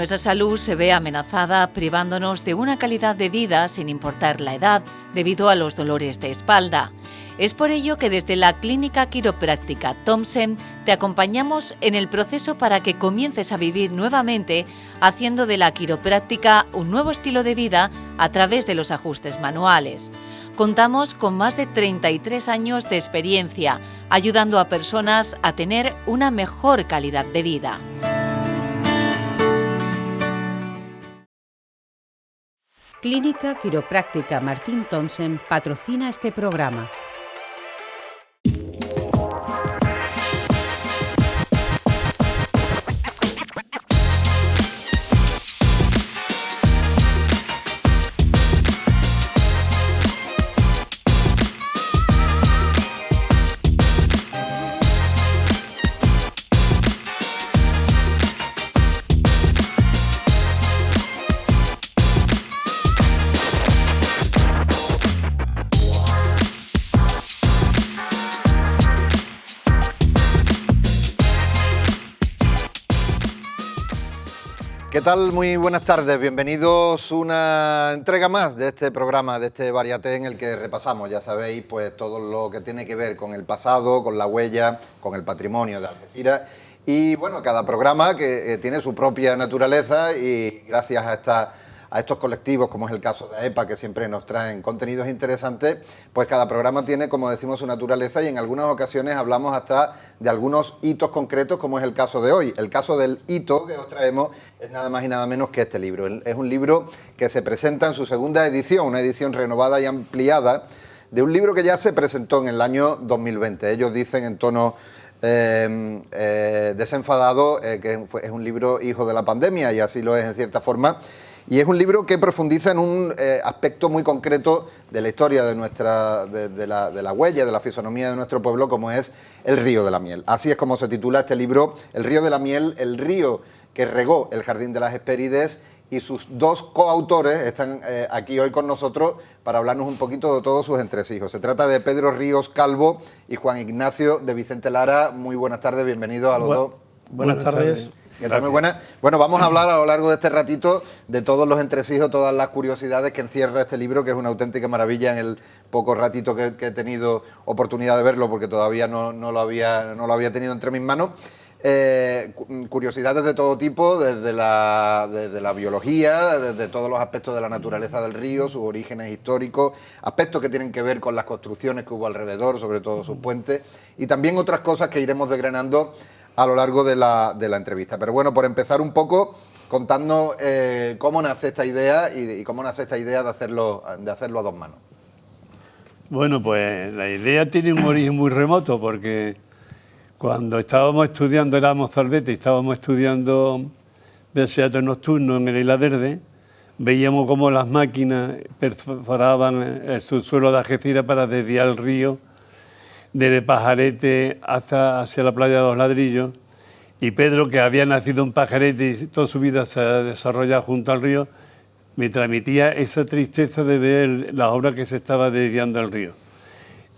Nuestra salud se ve amenazada privándonos de una calidad de vida sin importar la edad debido a los dolores de espalda. Es por ello que desde la Clínica Quiropráctica Thompson te acompañamos en el proceso para que comiences a vivir nuevamente haciendo de la quiropráctica un nuevo estilo de vida a través de los ajustes manuales. Contamos con más de 33 años de experiencia ayudando a personas a tener una mejor calidad de vida. Clínica Quiropráctica Martín Thompson patrocina este programa. ¿Qué tal? Muy buenas tardes, bienvenidos a una entrega más de este programa, de este Variate en el que repasamos, ya sabéis, pues todo lo que tiene que ver con el pasado, con la huella, con el patrimonio de Algeciras. Y bueno, cada programa que tiene su propia naturaleza y gracias a estos colectivos, como es el caso de AEPA, que siempre nos traen contenidos interesantes, pues cada programa tiene, como decimos, su naturaleza y en algunas ocasiones hablamos hasta de algunos hitos concretos, como es el caso de hoy. El caso del hito que os traemos es nada más y nada menos que este libro. Es un libro que se presenta en su segunda edición, una edición renovada y ampliada, de un libro que ya se presentó en el año 2020. Ellos dicen en tono desenfadado que es un libro hijo de la pandemia, y así lo es en cierta forma. Y es un libro que profundiza en un aspecto muy concreto de la historia de la huella, de la fisonomía de nuestro pueblo, como es el Río de la Miel. Así es como se titula este libro, El Río de la Miel, el río que regó el Jardín de las Hespérides, y sus dos coautores están aquí hoy con nosotros para hablarnos un poquito de todos sus entresijos. Se trata de Pedro Ríos Calvo y Juan Ignacio de Vicente Lara. Muy buenas tardes, bienvenidos a los dos. Buenas tardes. ¿Qué tal? Muy buenas. Bueno, vamos a hablar a lo largo de este ratito de todos los entresijos, todas las curiosidades que encierra este libro, que es una auténtica maravilla en el poco ratito que he tenido oportunidad de verlo, porque todavía no lo había tenido entre mis manos. Curiosidades de todo tipo, desde la biología, desde todos los aspectos de la naturaleza del río, sus orígenes históricos, aspectos que tienen que ver con las construcciones que hubo alrededor, sobre todo sus puentes, y también otras cosas que iremos desgranando a lo largo de la entrevista. Pero bueno, por empezar un poco, contadnos cómo nace esta idea y cómo nace esta idea de hacerlo a dos manos. Bueno, pues la idea tiene un origen muy remoto, porque cuando estábamos estudiando, éramos mozalbete y estábamos estudiando del teatro nocturno en el Isla Verde, veíamos cómo las máquinas perforaban el subsuelo de Algeciras para desviar el río desde Pajarete hacia la playa de los Ladrillos, y Pedro, que había nacido en Pajarete y toda su vida se ha desarrollado junto al río, me transmitía esa tristeza de ver la obra que se estaba desviando al río.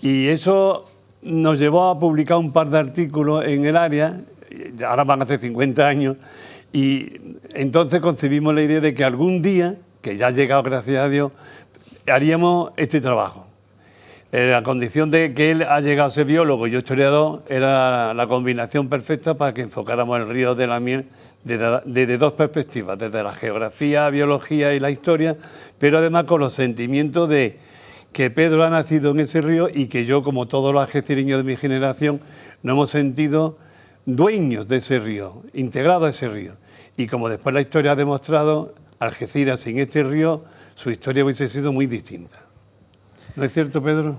Y eso nos llevó a publicar un par de artículos en el área, ahora van a hacer 50 años, y entonces concebimos la idea de que algún día, que ya ha llegado gracias a Dios, haríamos este trabajo. La condición de que él ha llegado a ser biólogo y yo historiador era la combinación perfecta para que enfocáramos el Río de la Miel desde dos perspectivas, desde la geografía, biología y la historia, pero además con los sentimientos de que Pedro ha nacido en ese río y que yo, como todos los algecireños de mi generación, nos hemos sentido dueños de ese río, integrados a ese río. Y como después la historia ha demostrado, Algeciras sin este río, su historia hubiese sido muy distinta. ¿No es cierto, Pedro?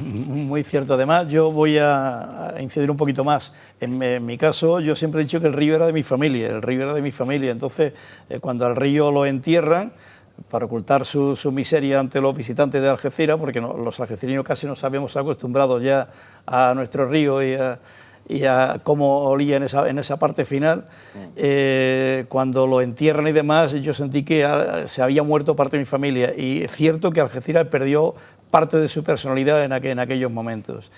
Muy cierto. Además, yo voy a incidir un poquito más. En mi caso, yo siempre he dicho que el río era de mi familia, Entonces, cuando al río lo entierran, para ocultar su miseria ante los visitantes de Algeciras, porque los algecireños casi nos habíamos acostumbrado ya a nuestro río y a cómo olía en esa parte final, cuando lo entierran y demás, yo sentí que se había muerto parte de mi familia, y es cierto que Algeciras perdió parte de su personalidad en aquellos momentos.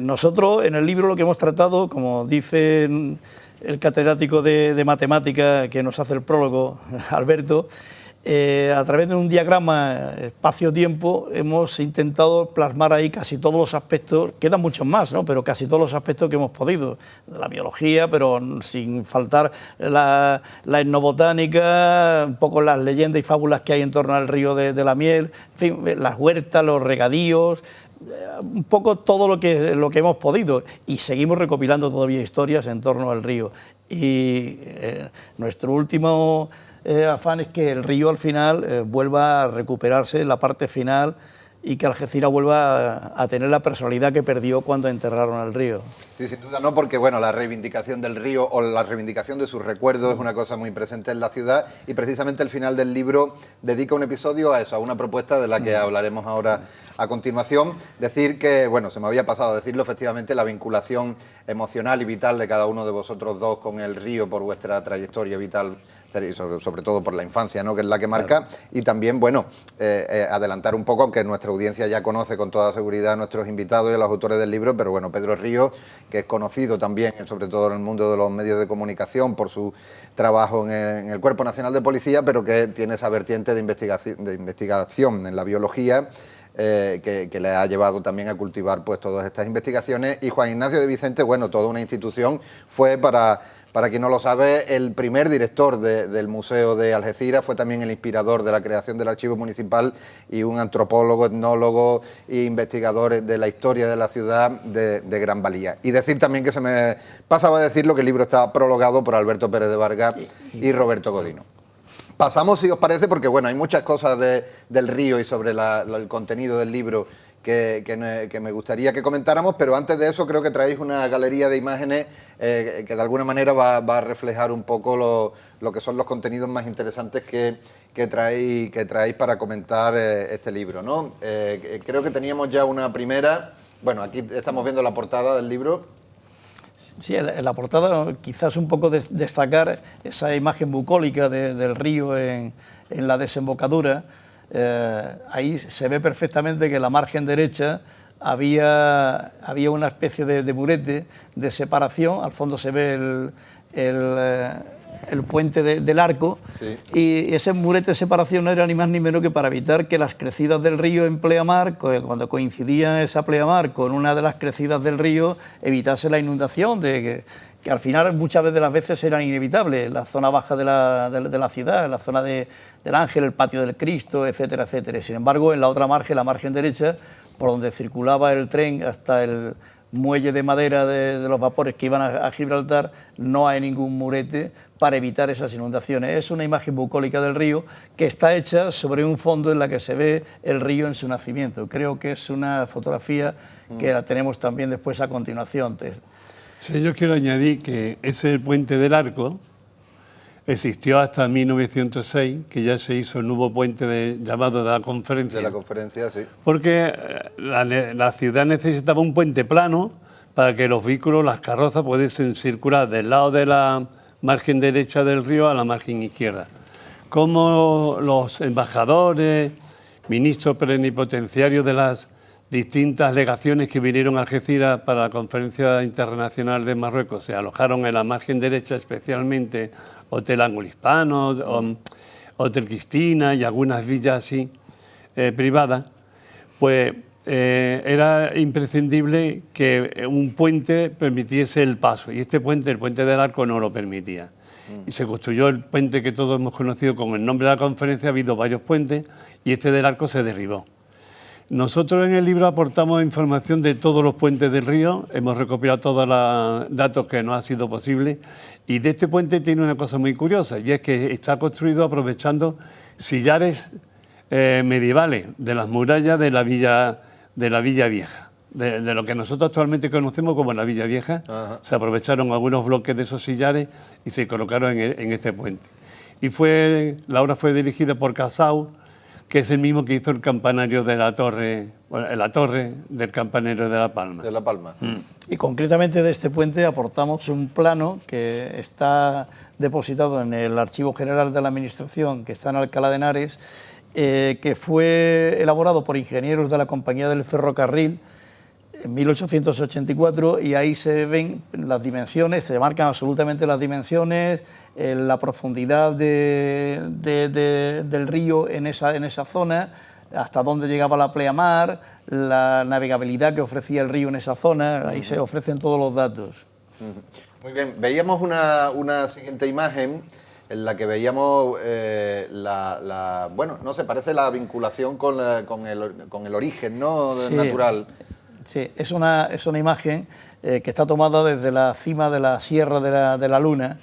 Nosotros en el libro lo que hemos tratado, como dicen el catedrático de matemática que nos hace el prólogo, Alberto, a través de un diagrama espacio-tiempo hemos intentado plasmar ahí casi todos los aspectos, quedan muchos más, ¿no?, pero casi todos los aspectos que hemos podido, de la biología, pero sin faltar la etnobotánica, un poco las leyendas y fábulas que hay en torno al río de la miel, en fin, las huertas, los regadíos, un poco todo lo que hemos podido, y seguimos recopilando todavía historias en torno al río. Y nuestro último afán es que el río al final vuelva a recuperarse en la parte final y que Algeciras vuelva a tener la personalidad que perdió cuando enterraron al río. Sí, sin duda no, porque bueno, la reivindicación del río o la reivindicación de sus recuerdos es una cosa muy presente en la ciudad, y precisamente el final del libro dedica un episodio a eso, a una propuesta de la que hablaremos ahora a continuación. Decir que, bueno, se me había pasado a decirlo, efectivamente, la vinculación emocional y vital de cada uno de vosotros dos con el río por vuestra trayectoria vital, sobre todo por la infancia, ¿no?, que es la que marca, claro. Y también, bueno, adelantar un poco, aunque nuestra audiencia ya conoce con toda seguridad a nuestros invitados y a los autores del libro, pero bueno, Pedro Ríos, que es conocido también, sobre todo en el mundo de los medios de comunicación, por su trabajo en el Cuerpo Nacional de Policía, pero que tiene esa vertiente de investigación en la biología, que le ha llevado también a cultivar pues todas estas investigaciones. Y Juan Ignacio de Vicente, bueno, toda una institución, fue para quien no lo sabe, el primer director del Museo de Algeciras, fue también el inspirador de la creación del Archivo Municipal y un antropólogo, etnólogo e investigador de la historia de la ciudad de gran valía. Y decir también que se me pasaba a decirlo, que el libro está prologado por Alberto Pérez de Vargas y Roberto Godino. Pasamos, si os parece, porque bueno, hay muchas cosas del río y sobre el contenido del libro que me gustaría que comentáramos, pero antes de eso creo que traéis una galería de imágenes que de alguna manera va a reflejar un poco lo que son los contenidos más interesantes que traéis para comentar este libro, ¿no? Creo que teníamos ya una primera. Bueno, aquí estamos viendo la portada del libro. Sí, en la portada quizás un poco destacar esa imagen bucólica del río en la desembocadura. Ahí se ve perfectamente que en la margen derecha había una especie de murete de separación. Al fondo se ve el puente del Arco, sí. Y ese murete de separación no era ni más ni menos que para evitar que las crecidas del río en pleamar, cuando coincidía esa pleamar con una de las crecidas del río, evitase la inundación, que al final muchas de las veces eran inevitables, la zona baja de la ciudad, la zona del Ángel, el Patio del Cristo, etcétera, etcétera. Sin embargo, en la otra margen, la margen derecha, por donde circulaba el tren hasta el muelle de madera de los vapores que iban a Gibraltar, no hay ningún murete para evitar esas inundaciones. Es una imagen bucólica del río que está hecha sobre un fondo en la que se ve el río en su nacimiento. Creo que es una fotografía que la tenemos también después a continuación. Sí, yo quiero añadir que ese puente del Arco existió hasta 1906, que ya se hizo el nuevo puente llamado de la Conferencia. De la Conferencia, sí. Porque la ciudad necesitaba un puente plano para que los vehículos, las carrozas, pudiesen circular del lado de la margen derecha del río a la margen izquierda. Como los embajadores, ministros plenipotenciarios de las distintas legaciones que vinieron a Algeciras para la Conferencia Internacional de Marruecos se alojaron en la margen derecha, especialmente Hotel Anglo-Hispano, Hotel Cristina y algunas villas así privadas, pues era imprescindible que un puente permitiese el paso, y este puente, el puente del Arco, no lo permitía. Y se construyó el puente que todos hemos conocido con el nombre de la conferencia. Ha habido varios puentes y este del Arco se derribó. Nosotros en el libro aportamos información de todos los puentes del río, hemos recopilado todos los datos que nos ha sido posible, y de este puente tiene una cosa muy curiosa, y es que está construido aprovechando sillares medievales de las murallas de la Villa Vieja, de lo que nosotros actualmente conocemos como la Villa Vieja. Ajá. Se aprovecharon algunos bloques de esos sillares y se colocaron en este puente. Y la obra fue dirigida por Casau, que es el mismo que hizo el campanario de la torre del campanario de La Palma. De La Palma. Y concretamente de este puente aportamos un plano que está depositado en el Archivo General de la Administración, que está en Alcalá de Henares, que fue elaborado por ingenieros de la Compañía del Ferrocarril, en 1884, y ahí se ven las dimensiones, se marcan absolutamente las dimensiones, la profundidad del río en esa zona, hasta dónde llegaba la pleamar, la navegabilidad que ofrecía el río en esa zona, ahí se ofrecen todos los datos. Muy bien, veíamos una siguiente imagen en la que veíamos bueno, no sé, parece la vinculación con el origen, ¿no? Sí, natural. Sí, es una imagen que está tomada desde la cima de la Sierra de la Luna,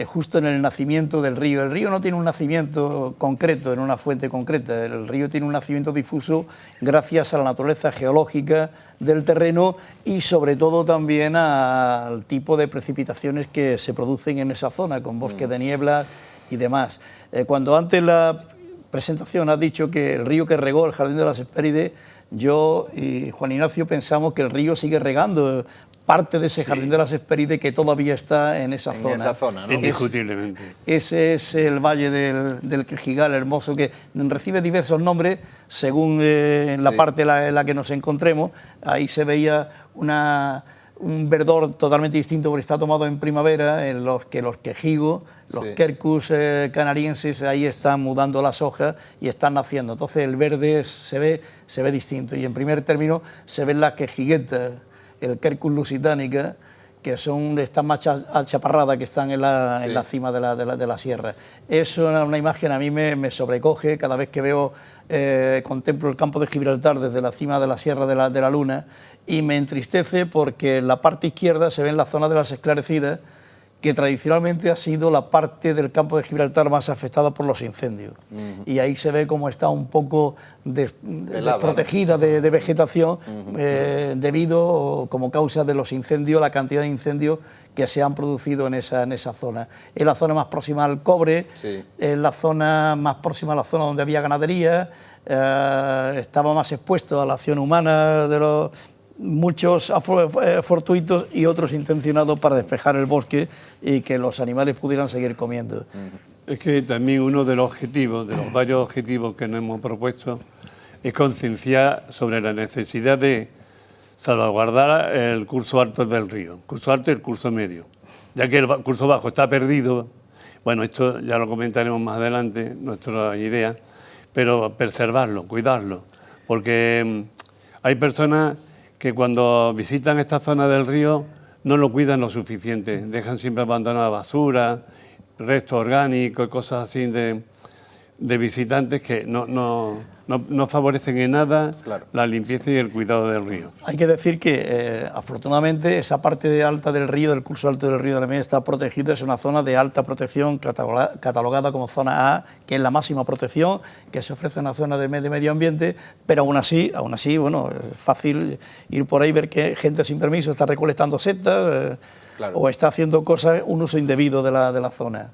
justo en el nacimiento del río. El río no tiene un nacimiento concreto en una fuente concreta, el río tiene un nacimiento difuso gracias a la naturaleza geológica del terreno y sobre todo también al tipo de precipitaciones que se producen en esa zona, con bosque de niebla y demás. Cuando antes la presentación has dicho que el río que regó el Jardín de las Hespérides, yo y Juan Ignacio pensamos que el río sigue regando parte de ese Jardín de las Hespérides que todavía está en esa zona. En esa zona, ¿no? Indiscutiblemente. Ese es el valle del Quejigal hermoso, que recibe diversos nombres según la parte en la que nos encontremos. Ahí se veía un verdor totalmente distinto porque está tomado en primavera, en los quejigos, los quercus canarienses, ahí están mudando las hojas y están naciendo. Entonces el verde se ve distinto, y en primer término se ven las quejiguetas, el Quercus lusitanica, que son estas más achaparradas que están en la cima de la sierra. Es una imagen, a mí me sobrecoge cada vez que veo, contemplo el campo de Gibraltar desde la cima de la Sierra de la Luna, y me entristece porque en la parte izquierda se ven la zona de las esclarecidas, que tradicionalmente ha sido la parte del campo de Gibraltar más afectada por los incendios. Y ahí se ve cómo está un poco desprotegida de vegetación, debido, como causa de los incendios, la cantidad de incendios que se han producido en esa zona. Es la zona más próxima al cobre, es la zona más próxima a la zona donde había ganadería, estaba más expuesto a la acción humana de los... muchos fortuitos y otros intencionados para despejar el bosque y que los animales pudieran seguir comiendo. Es que también uno de los objetivos, de los varios objetivos que nos hemos propuesto, es concienciar sobre la necesidad de salvaguardar el curso alto del río, el curso alto y el curso medio, ya que el curso bajo está perdido. Bueno, esto ya lo comentaremos más adelante, nuestra idea, pero preservarlo, cuidarlo, porque hay personas que cuando visitan esta zona del río no lo cuidan lo suficiente, dejan siempre abandonada basura, restos orgánicos, cosas así de visitantes que no favorecen en nada la limpieza y el cuidado del río. Hay que decir que afortunadamente esa parte alta del río, del curso alto del río de la Media, está protegida, es una zona de alta protección catalogada como zona A, que es la máxima protección que se ofrece en una zona de medio ambiente, pero aún así, bueno, es fácil ir por ahí y ver que gente sin permiso está recolectando setas o está haciendo un uso indebido de la zona.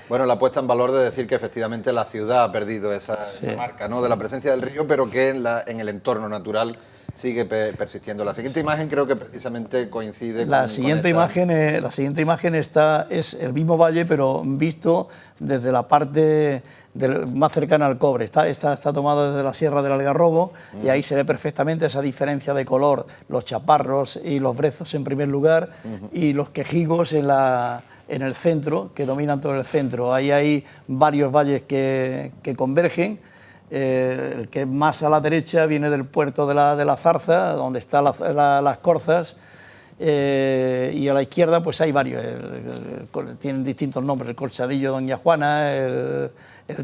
Bueno, la puesta en valor de decir que efectivamente la ciudad ha perdido esa marca, ¿no?, de la presencia del río, pero que en el entorno natural sigue persistiendo. La siguiente imagen creo que precisamente coincide con... La siguiente imagen es el mismo valle, pero visto desde la parte más cercana al cobre. Está tomado desde la Sierra del Algarrobo, y ahí se ve perfectamente esa diferencia de color, los chaparros y los brezos en primer lugar, y los quejigos en el centro, que dominan todo el centro. Ahí hay varios valles que convergen. El que más a la derecha viene del puerto de la Zarza, donde están las Corzas, y a la izquierda pues hay varios, tienen distintos nombres: el Corchadillo Doña Juana, el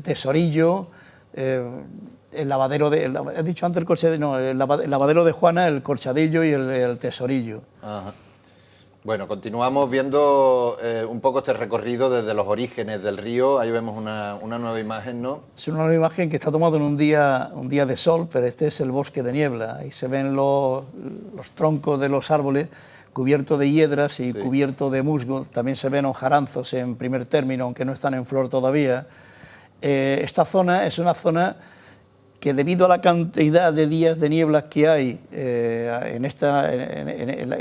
Tesorillo, el lavadero de... He dicho antes el Corchadillo, no, el lavadero de Juana, el Corchadillo y el Tesorillo. Ajá. Bueno, continuamos viendo un poco este recorrido desde los orígenes del río. Ahí vemos una nueva imagen, ¿no? Es una nueva imagen que está tomada en un día de sol, pero este es el bosque de niebla. Ahí se ven los troncos de los árboles cubiertos de hiedras y cubiertos de musgo. También se ven hojaranzos en primer término, aunque no están en flor todavía. Esta zona es una zona que, debido a la cantidad de días de nieblas que hay en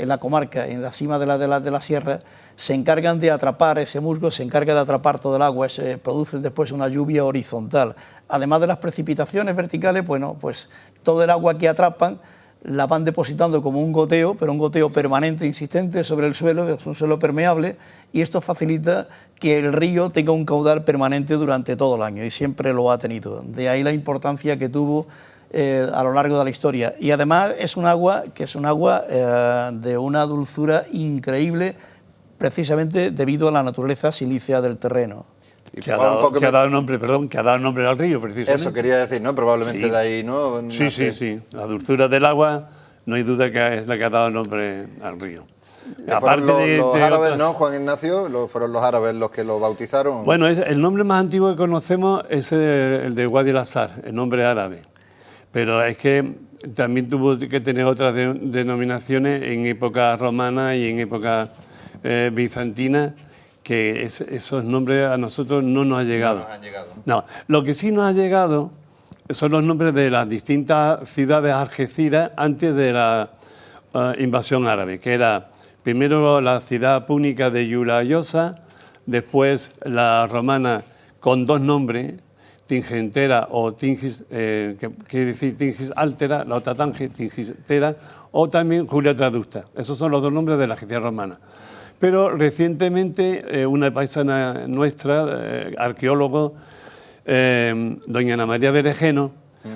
la comarca, en la cima de la sierra, se encargan de atrapar ese musgo, se encarga de atrapar todo el agua, se produce después una lluvia horizontal. Además de las precipitaciones verticales, bueno, pues todo el agua que atrapan la van depositando como un goteo, pero un goteo permanente, insistente sobre el suelo, es un suelo permeable, y esto facilita que el río tenga un caudal permanente durante todo el año, y siempre lo ha tenido. De ahí la importancia que tuvo a lo largo de la historia. Y además es un agua de una dulzura increíble, precisamente debido a la naturaleza silícea del terreno. Que ha dado nombre al río, precisamente. Eso quería decir, ¿no? Probablemente sí. De ahí, ¿no? Sí. La dulzura del agua, no hay duda que es la que ha dado nombre al río. Aparte los árabes, otras... ¿no, Juan Ignacio? ¿Fueron los árabes los que lo bautizaron? Bueno, el nombre más antiguo que conocemos es el de Wadi al-Azhar, el nombre árabe. Pero es que también tuvo que tener otras denominaciones en época romana y en época bizantina, que esos nombres a nosotros no nos han llegado. No nos han llegado. No, lo que sí nos ha llegado son los nombres de las distintas ciudades algeciras antes de la invasión árabe, que era primero la ciudad púnica de Iulaiosa, después la romana con dos nombres, Tingentera o Tingis, que quiere decir Tingis Altera, la otra Tingistera, o también Julia Traducta. Esos son los dos nombres de la Algeciras romana. Pero recientemente una paisana nuestra, arqueólogo, doña Ana María Berejeno,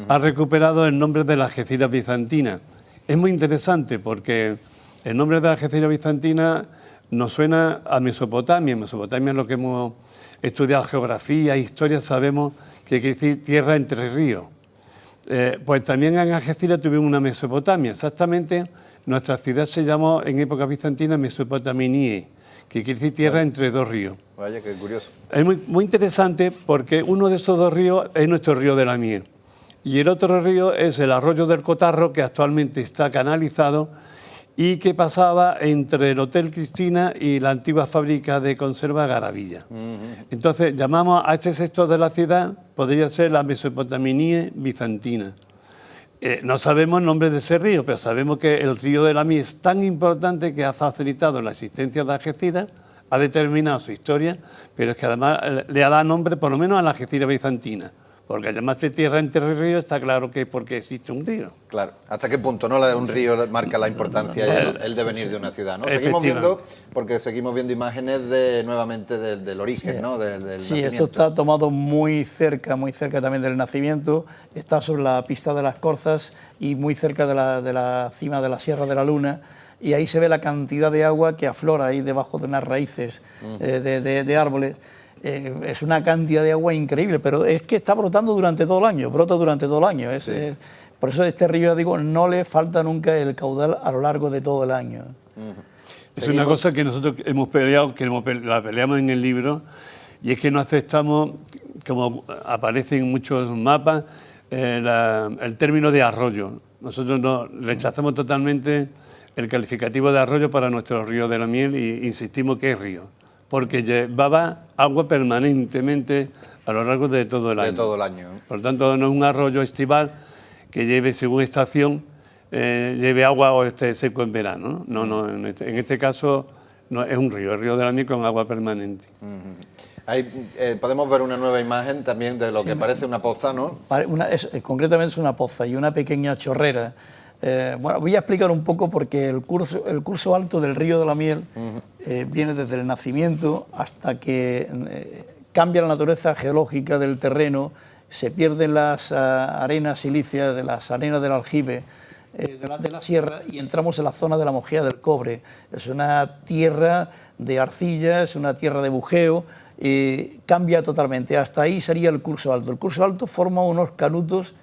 ha recuperado el nombre de la Algeciras bizantina. Es muy interesante porque el nombre de la Algeciras bizantina nos suena a Mesopotamia. Mesopotamia es lo que hemos estudiado, geografía, historia, sabemos que quiere decir tierra entre ríos. Pues también en Algeciras tuvimos una Mesopotamia, exactamente. Nuestra ciudad se llamó en época bizantina Mesopotaminie, que quiere decir tierra entre dos ríos. Vaya, qué curioso. Es muy interesante porque uno de esos dos ríos es nuestro río de la Miel y el otro río es el arroyo del Cotarro, que actualmente está canalizado y que pasaba entre el Hotel Cristina y la antigua fábrica de conserva Garavilla. Entonces llamamos a este sector de la ciudad, podría ser la Mesopotaminie bizantina. No sabemos el nombre de ese río, pero sabemos que el río de la Miel es tan importante que ha facilitado la existencia de Algeciras, ha determinado su historia, pero es que además le ha dado nombre por lo menos a la Algeciras bizantina, porque al llamarse tierra entre ríos está claro que es porque existe un río. Claro. ¿Hasta qué punto un río marca la importancia y el devenir de una ciudad, ¿no? Seguimos viendo, porque seguimos viendo imágenes nuevamente del origen, ¿no? Del nacimiento. Esto está tomado muy cerca también del nacimiento, está sobre la pista de las Corzas y muy cerca de la cima de la Sierra de la Luna, y ahí se ve la cantidad de agua que aflora ahí debajo de unas raíces de árboles. Es una cantidad de agua increíble, pero es que está brotando durante todo el año, brota durante todo el año. Por eso este río, digo, no le falta nunca el caudal a lo largo de todo el año. Es una cosa que nosotros hemos peleado, la peleamos en el libro, y es que no aceptamos, como aparece en muchos mapas, el término de arroyo. Nosotros rechazamos totalmente el calificativo de arroyo para nuestro río de la Miel y insistimos que es río, porque llevaba agua permanentemente a lo largo de todo el año. De todo el año. Por lo tanto, no es un arroyo estival que lleve según estación, lleve agua o esté seco en verano, ¿no? No, en este caso no, es un río, el río de la Miel con agua permanente. Ahí, podemos ver una nueva imagen también de lo que parece una poza, ¿no? Concretamente es una poza y una pequeña chorrera. Bueno, voy a explicar un poco porque el curso alto del río de la Miel viene desde el nacimiento hasta que cambia la naturaleza geológica del terreno, se pierden las arenas silíceas, de las arenas del aljibe, de la sierra, y entramos en la zona de la Mojía del Cobre. Es una tierra de arcilla, es una tierra de bujeo, cambia totalmente. Hasta ahí sería el curso alto. El curso alto forma unos canutos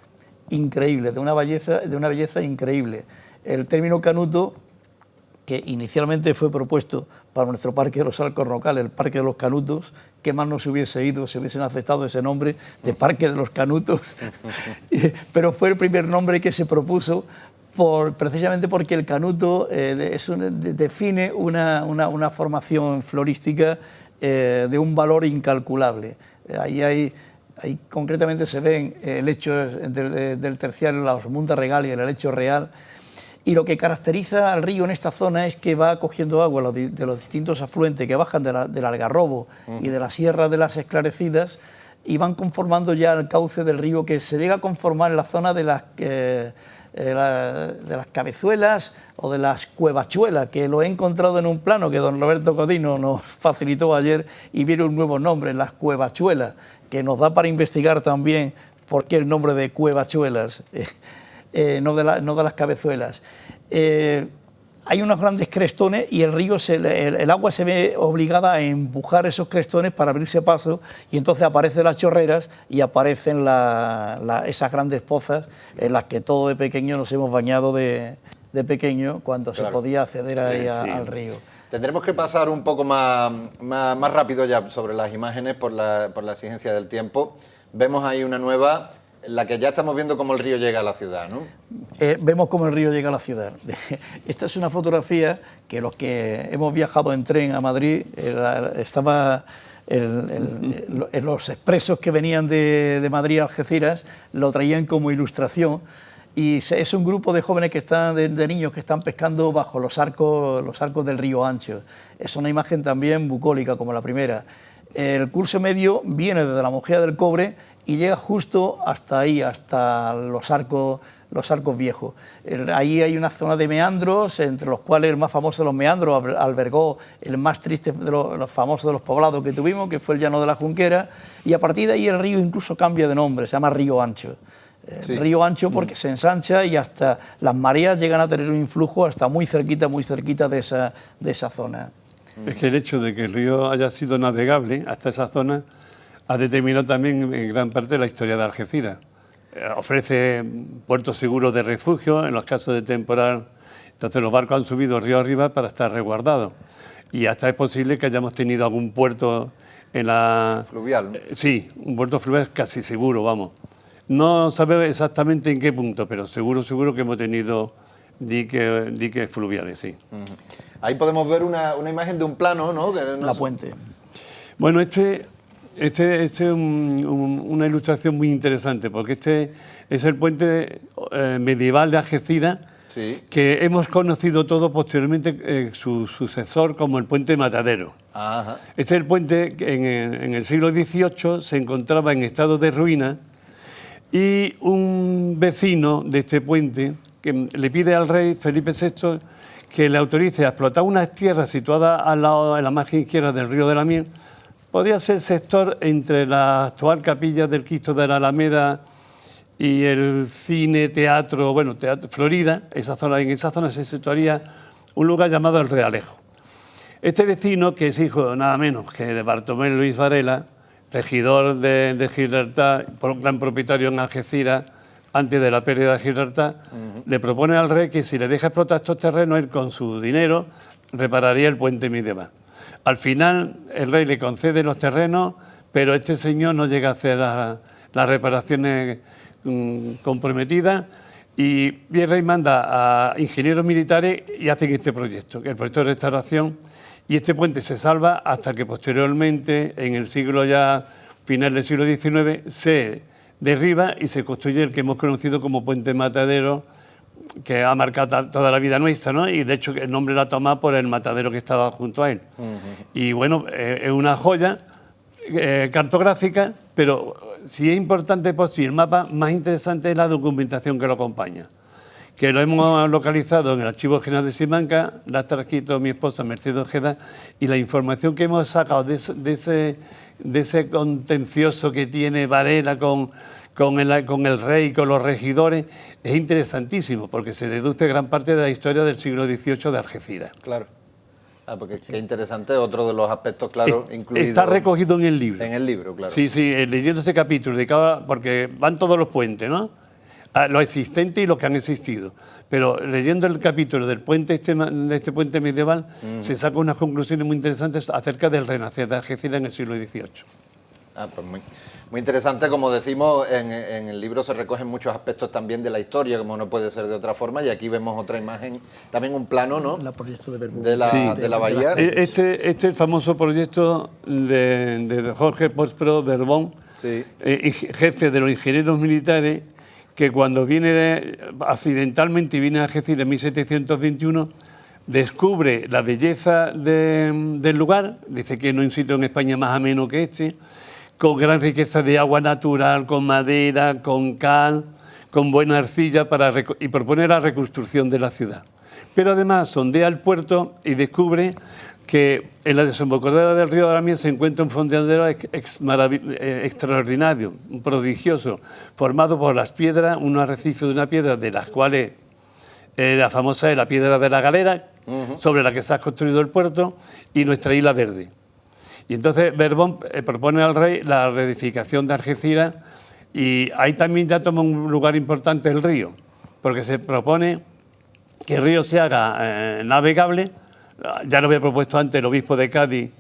increíbles, de una belleza increíble. El término canuto, que inicialmente fue propuesto para nuestro Parque de los Alcornocales, el Parque de los Canutos, que más nos hubiese ido si hubiesen aceptado ese nombre de Parque de los Canutos, pero fue el primer nombre que se propuso precisamente porque el canuto define una formación florística de un valor incalculable. Ahí concretamente se ven helechos del terciario, la Osmunda regalia, el helecho real, y lo que caracteriza al río en esta zona es que va cogiendo agua de los distintos afluentes que bajan del Algarrobo y de la Sierra de las Esclarecidas, y van conformando ya el cauce del río, que se llega a conformar en la zona de de las cabezuelas o de las cuevachuelas, que lo he encontrado en un plano que don Roberto Codino nos facilitó ayer y viene un nuevo nombre, las cuevachuelas, que nos da para investigar también por qué el nombre de cuevachuelas, no de las cabezuelas. Hay unos grandes crestones y el río, el agua se ve obligada a empujar esos crestones para abrirse paso, y entonces aparecen las chorreras y aparecen esas grandes pozas en las que todos de pequeño nos hemos bañado de pequeño, cuando se podía acceder ahí al río. Tendremos que pasar un poco más rápido ya sobre las imágenes por la exigencia del tiempo. Vemos ahí una nueva, en la que ya estamos viendo cómo el río llega a la ciudad, ¿no? Vemos cómo el río llega a la ciudad. Esta es una fotografía que los que hemos viajado en tren a Madrid, estaba los expresos que venían de Madrid a Algeciras, lo traían como ilustración, y es un grupo de jóvenes que están, de niños que están pescando bajo los arcos del río Ancho. Es una imagen también bucólica como la primera. El curso medio viene desde la Mojía del Cobre y llega justo hasta ahí, hasta los arcos viejos. Ahí hay una zona de meandros, entre los cuales el más famoso de los meandros albergó el más triste de los famosos de los poblados que tuvimos, que fue el Llano de la Junquera, y a partir de ahí el río incluso cambia de nombre, se llama Río Ancho. Sí. Río Ancho porque se ensancha y hasta las mareas llegan a tener un influjo hasta muy cerquita de esa zona. Es que el hecho de que el río haya sido navegable hasta esa zona ha determinado también en gran parte la historia de Algeciras. Ofrece puertos seguros de refugio en los casos de temporal. Entonces los barcos han subido río arriba para estar resguardados. Y hasta es posible que hayamos tenido algún puerto en la... Fluvial, ¿no? Sí, un puerto fluvial casi seguro, vamos. No sabemos exactamente en qué punto, pero seguro que hemos tenido diques fluviales, sí. Ahí podemos ver una imagen de un plano, ¿no? La puente. Bueno, este es una ilustración muy interesante, porque este es el puente medieval de Algeciras, sí, que hemos conocido todos posteriormente su sucesor como el puente Matadero. Ajá. Este es el puente que en el siglo XVIII se encontraba en estado de ruina, y un vecino de este puente que le pide al rey Felipe VI que le autorice a explotar unas tierras situadas al lado, en la margen izquierda del río de la Miel. Podía ser sector entre la actual capilla del Cristo de la Alameda y el cine, teatro Florida. En esa zona se situaría un lugar llamado El Realejo. Este vecino, que es hijo nada menos que de Bartolomé Luis Varela, regidor de Gibraltar, gran propietario en Algeciras, antes de la pérdida de Gibraltar, le propone al rey que si le deja explotar estos terrenos, él con su dinero repararía el puente medieval. Al final, el rey le concede los terrenos, pero este señor no llega a hacer las reparaciones comprometidas, y el rey manda a ingenieros militares y hacen este proyecto, el proyecto de restauración. Y este puente se salva hasta que posteriormente, en el siglo ya final del siglo XIX, se derriba y se construye el que hemos conocido como Puente Matadero, que ha marcado toda la vida nuestra, ¿no? Y de hecho el nombre lo ha tomado por el matadero que estaba junto a él. Y bueno, es una joya cartográfica, pero si es importante por sí el mapa, más interesante es la documentación que lo acompaña, que lo hemos localizado en el Archivo General de Simancas, la ha transcrito mi esposa Mercedes Ojeda, y la información que hemos sacado de ese contencioso que tiene Varela con el rey, con los regidores, es interesantísimo, porque se deduce gran parte de la historia del siglo XVIII de Algeciras. Claro. Porque qué interesante, otro de los aspectos, claro, incluido... Está recogido en el libro. En el libro, claro. Sí, leyendo este capítulo, porque van todos los puentes, ¿no? Lo existente y lo que han existido. Pero leyendo el capítulo del puente de este puente medieval, se saca unas conclusiones muy interesantes acerca del renacer de Algeciras en el siglo XVIII. Pues muy interesante, como decimos, en el libro se recogen muchos aspectos también de la historia, como no puede ser de otra forma, y aquí vemos otra imagen, también un plano, ¿no? El proyecto de Bermúdez. De la bahía. Este es el famoso proyecto de Jorge Próspero Berbón, sí, jefe de los ingenieros militares, que cuando accidentalmente viene a Algeciras en 1721, descubre la belleza del lugar, dice que no hay un sitio en España más ameno que este, con gran riqueza de agua natural, con madera, con cal, con buena arcilla y propone la reconstrucción de la ciudad. Pero además sondea el puerto y descubre que en la desembocadura del río de la Miel se encuentra un fondeadero extraordinario, prodigioso, formado por las piedras, un arrecife de una piedra de las cuales la famosa es la piedra de la Galera, sobre la que se ha construido el puerto, y nuestra isla verde. Y entonces Borbón propone al rey la reedificación de Algeciras, y ahí también ya toma un lugar importante el río, porque se propone que el río se haga navegable. Ya lo había propuesto antes el obispo de Cádiz,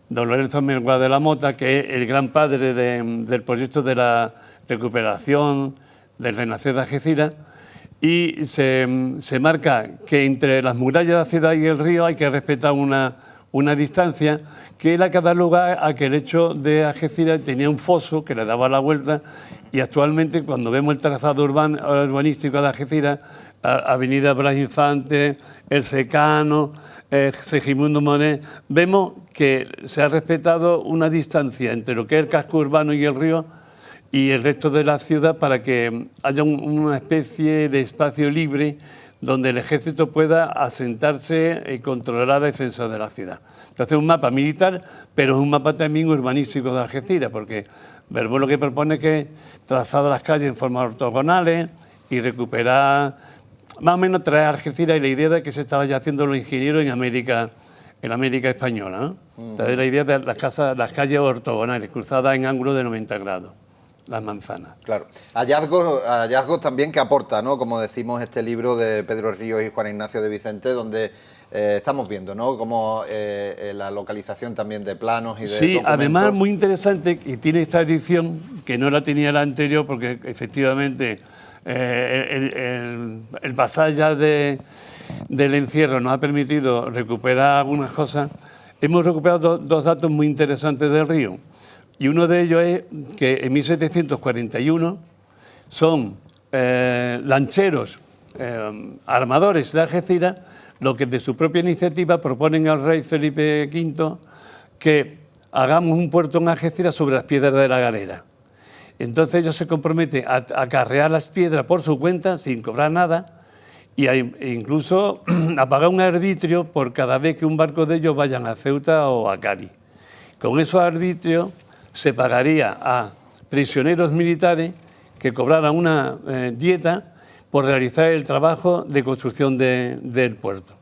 don Lorenzo Mengual de la Mota, que es el gran padre del proyecto de la recuperación del renacer de Algeciras, y se marca que entre las murallas de la ciudad y el río hay que respetar una distancia que es la que da lugar a que el hecho de Algeciras tenía un foso que le daba la vuelta, y actualmente cuando vemos el trazado urbanístico de Algeciras, Avenida Blas Infante, El Secano, Segismundo Monet, vemos que se ha respetado una distancia entre lo que es el casco urbano y el río y el resto de la ciudad, para que haya una especie de espacio libre donde el ejército pueda asentarse y controlar la defensa de la ciudad. Entonces es un mapa militar, pero es un mapa también urbanístico de Algeciras, porque Borbón lo que propone es que trazado las calles en forma ortogonales y recuperar, más o menos traer a Algeciras, y la idea de que se estaba ya haciendo los ingenieros en América española, ¿no? Entonces la idea de las calles ortogonales, cruzadas en ángulo de 90 grados. Las manzanas. Claro. Hallazgos también que aporta, ¿no? Como decimos, este libro de Pedro Ríos y Juan Ignacio de Vicente, donde estamos viendo, ¿no? Como la localización también de planos y de documentos. Además muy interesante, y tiene esta edición, que no la tenía la anterior, porque efectivamente el pasar ya del encierro nos ha permitido recuperar algunas cosas. Hemos recuperado dos datos muy interesantes del río. Y uno de ellos es que en 1741 son lancheros, armadores de Algeciras, los que de su propia iniciativa proponen al rey Felipe V que hagamos un puerto en Algeciras sobre las piedras de la Galera. Entonces ellos se comprometen a carrear las piedras por su cuenta sin cobrar nada, e incluso a pagar un arbitrio por cada vez que un barco de ellos vayan a Ceuta o a Cádiz. Con esos arbitrios se pagaría a prisioneros militares que cobraran una dieta por realizar el trabajo de construcción del puerto.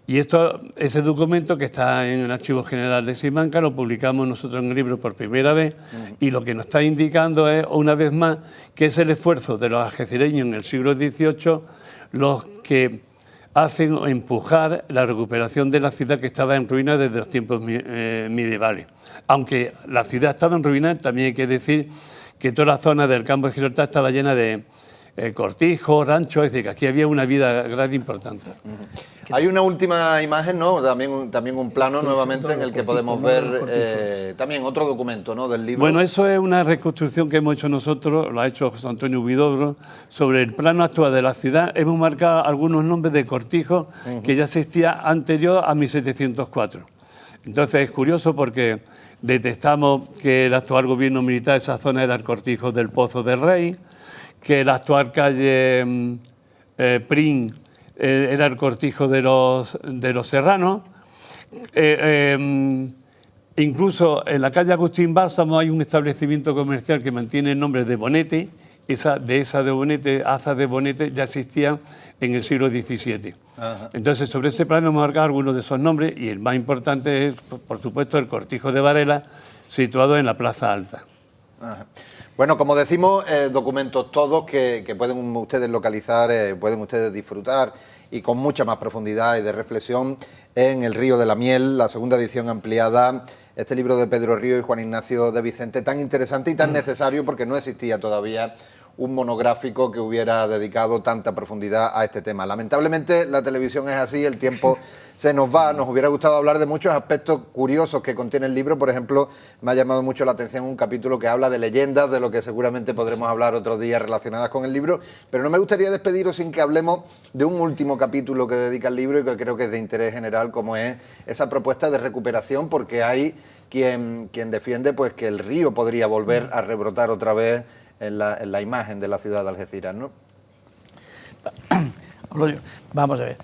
Y ese documento, que está en el Archivo General de Simancas, lo publicamos nosotros en el libro por primera vez, y lo que nos está indicando es, una vez más, que es el esfuerzo de los algecireños en el siglo XVIII los que hacen empujar la recuperación de la ciudad, que estaba en ruinas desde los tiempos medievales. Aunque la ciudad estaba en ruinas, también hay que decir que toda la zona del campo de Gibraltar estaba llena de cortijos, ranchos, es decir, que aquí había una vida grande importante. Hay una última imagen, ¿no? También un plano nuevamente en el que podemos ver también otro documento, ¿no? Del libro. Bueno, eso es una reconstrucción que hemos hecho nosotros, lo ha hecho José Antonio Huidobro, sobre el plano actual de la ciudad. Hemos marcado algunos nombres de cortijos que ya existía anterior a 1704. Entonces es curioso porque detectamos que el actual gobierno militar de esa zona era el cortijo del Pozo del Rey, que la actual calle Prín era el cortijo de los Serranos. Incluso en la calle Agustín Bálsamo hay un establecimiento comercial que mantiene el nombre de Bonete. Aza de Bonete ya existían en el siglo XVII. Ajá. Entonces, sobre ese plano hemos marcado algunos de esos nombres, y el más importante es, por supuesto, el cortijo de Varela, situado en la Plaza Alta. Ajá. Bueno, como decimos, documentos todos que pueden ustedes localizar, pueden ustedes disfrutar, y con mucha más profundidad y de reflexión, en El Río de la Miel, la segunda edición ampliada, este libro de Pedro Ríos y Juan Ignacio de Vicente, tan interesante y tan necesario, porque no existía todavía un monográfico que hubiera dedicado tanta profundidad a este tema. Lamentablemente la televisión es así, el tiempo se nos va. Nos hubiera gustado hablar de muchos aspectos curiosos que contiene el libro. Por ejemplo, me ha llamado mucho la atención un capítulo que habla de leyendas, de lo que seguramente podremos hablar otros días relacionadas con el libro, pero no me gustaría despediros sin que hablemos de un último capítulo que dedica el libro y que creo que es de interés general, como es esa propuesta de recuperación, porque hay quien defiende pues que el río podría volver a rebrotar otra vez en la imagen de la ciudad de Algeciras, ¿no? Vamos a ver.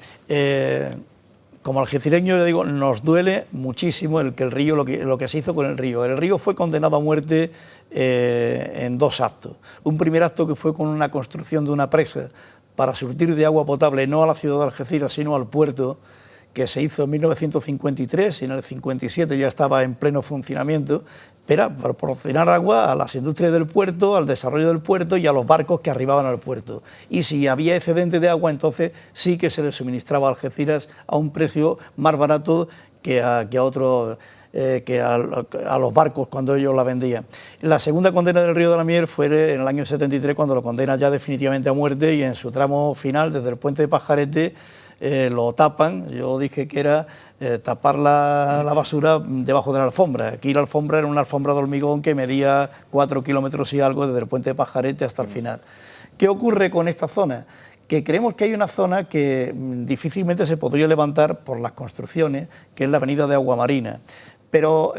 Como algecireño le digo, nos duele muchísimo el que el río, lo que se hizo con el río. El río fue condenado a muerte en 2 actos. Un primer acto que fue con una construcción de una presa para surtir de agua potable no a la ciudad de Algeciras, sino al puerto, que se hizo en 1953 y en el 57 ya estaba en pleno funcionamiento, pero para proporcionar agua a las industrias del puerto, al desarrollo del puerto y a los barcos que arribaban al puerto. Y si había excedente de agua, entonces sí que se le suministraba a Algeciras a un precio más barato que a los barcos cuando ellos la vendían. La segunda condena del río de la Miel fue en el año 73, cuando lo condena ya definitivamente a muerte, y en su tramo final, desde el puente de Pajarete, lo tapan. Yo dije que era tapar la basura debajo de la alfombra. Aquí la alfombra era una alfombra de hormigón que medía 4 kilómetros y algo desde el puente de Pajarete hasta el final. ¿Qué ocurre con esta zona? Que creemos que hay una zona que difícilmente se podría levantar por las construcciones, que es la avenida de Agua Marina. Pero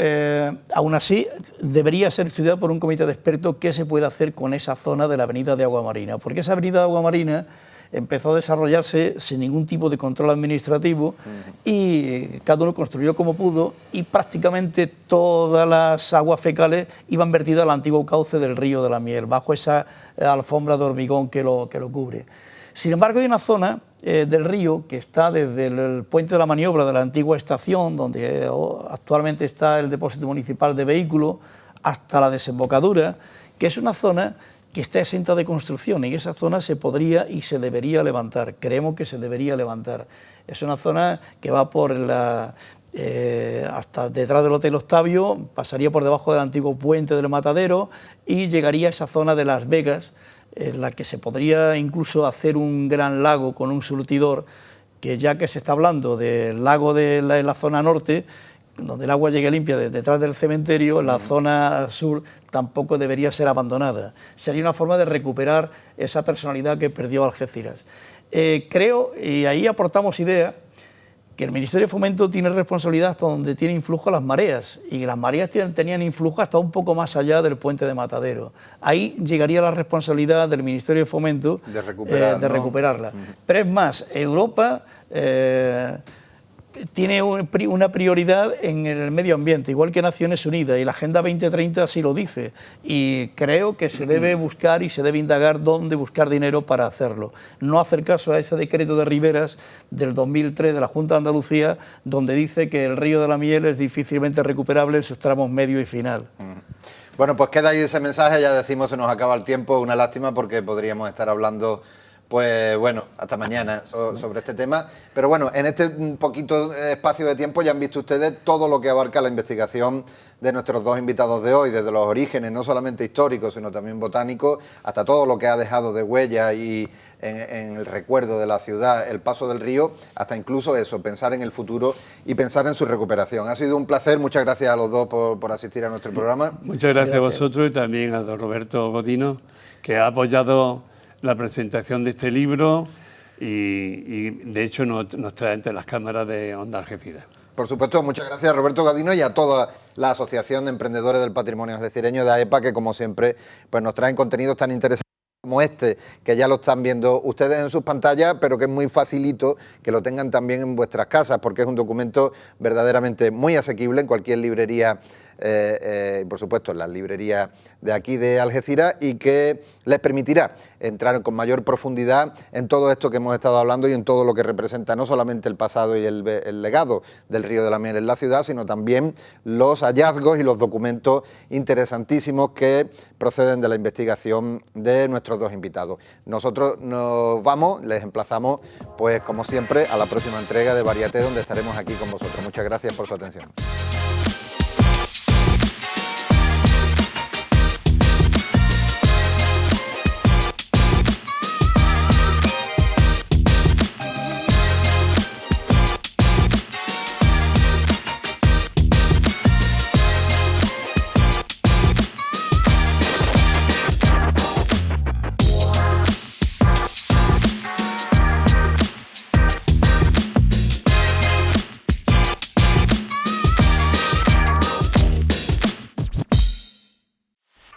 aún así debería ser estudiado por un comité de expertos qué se puede hacer con esa zona de la avenida de Agua Marina, porque esa avenida de Agua Marina empezó a desarrollarse sin ningún tipo de control administrativo y cada uno construyó como pudo, y prácticamente todas las aguas fecales iban vertidas al antiguo cauce del río de la Miel, bajo esa alfombra de hormigón que lo cubre. Sin embargo, hay una zona del río que está desde el puente de la Maniobra de la antigua estación, donde actualmente está el depósito municipal de vehículos, hasta la desembocadura, que es una zona que está exenta de construcción, y esa zona se podría y se debería levantar. Creemos que se debería levantar. Es una zona que va por hasta detrás del Hotel Octavio, pasaría por debajo del antiguo puente del Matadero y llegaría a esa zona de Las Vegas, en la que se podría incluso hacer un gran lago con un surtidor, que ya que se está hablando del lago de la zona norte, donde el agua llegue limpia detrás del cementerio, la zona sur tampoco debería ser abandonada. Sería una forma de recuperar esa personalidad que perdió Algeciras. Creo, y ahí aportamos idea, que el Ministerio de Fomento tiene responsabilidad hasta donde tiene influjo las mareas, y que las mareas tenían influjo hasta un poco más allá del puente de Matadero. Ahí llegaría la responsabilidad del Ministerio de Fomento de recuperarla. Pero es más, Europa tiene una prioridad en el medio ambiente, igual que Naciones Unidas, y la Agenda 2030 así lo dice, y creo que se debe buscar y se debe indagar dónde buscar dinero para hacerlo. No hacer caso a ese decreto de Riberas del 2003 de la Junta de Andalucía, donde dice que el río de la Miel es difícilmente recuperable en sus tramos medio y final. Bueno, pues queda ahí ese mensaje, ya decimos, se nos acaba el tiempo, una lástima porque podríamos estar hablando, pues bueno, hasta mañana sobre este tema. Pero bueno, en este poquito espacio de tiempo ya han visto ustedes todo lo que abarca la investigación de nuestros 2 invitados de hoy, desde los orígenes, no solamente históricos, sino también botánicos, hasta todo lo que ha dejado de huella y en el recuerdo de la ciudad, el paso del río, hasta incluso eso, pensar en el futuro y pensar en su recuperación. Ha sido un placer, muchas gracias a los dos por asistir a nuestro programa. Muchas gracias a vosotros, y también a don Roberto Godino, que ha apoyado la presentación de este libro y de hecho nos trae ante las cámaras de Onda Algeciras. Por supuesto, muchas gracias a Roberto Godino y a toda la Asociación de Emprendedores del Patrimonio Algecireño de AEPA, que como siempre pues nos traen contenidos tan interesantes como este, que ya lo están viendo ustedes en sus pantallas, pero que es muy facilito que lo tengan también en vuestras casas, porque es un documento verdaderamente muy asequible en cualquier librería, por supuesto en las librerías de aquí de Algeciras, y que les permitirá entrar con mayor profundidad en todo esto que hemos estado hablando y en todo lo que representa no solamente el pasado y el legado del río de la Miel en la ciudad, sino también los hallazgos y los documentos interesantísimos que proceden de la investigación de nuestros 2 invitados. Nosotros nos vamos, les emplazamos pues como siempre a la próxima entrega de Variaté, donde estaremos aquí con vosotros. Muchas gracias por su atención.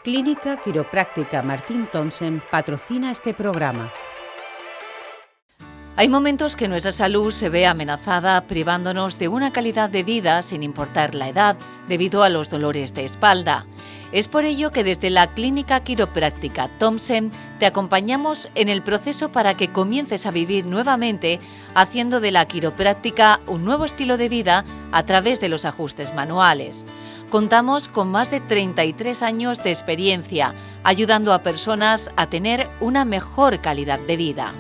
Clínica Quiropráctica Martín Thomsen patrocina este programa. Hay momentos que nuestra salud se ve amenazada privándonos de una calidad de vida sin importar la edad debido a los dolores de espalda. Es por ello que desde la Clínica Quiropráctica Thompson te acompañamos en el proceso para que comiences a vivir nuevamente haciendo de la quiropráctica un nuevo estilo de vida a través de los ajustes manuales. Contamos con más de 33 años de experiencia ayudando a personas a tener una mejor calidad de vida.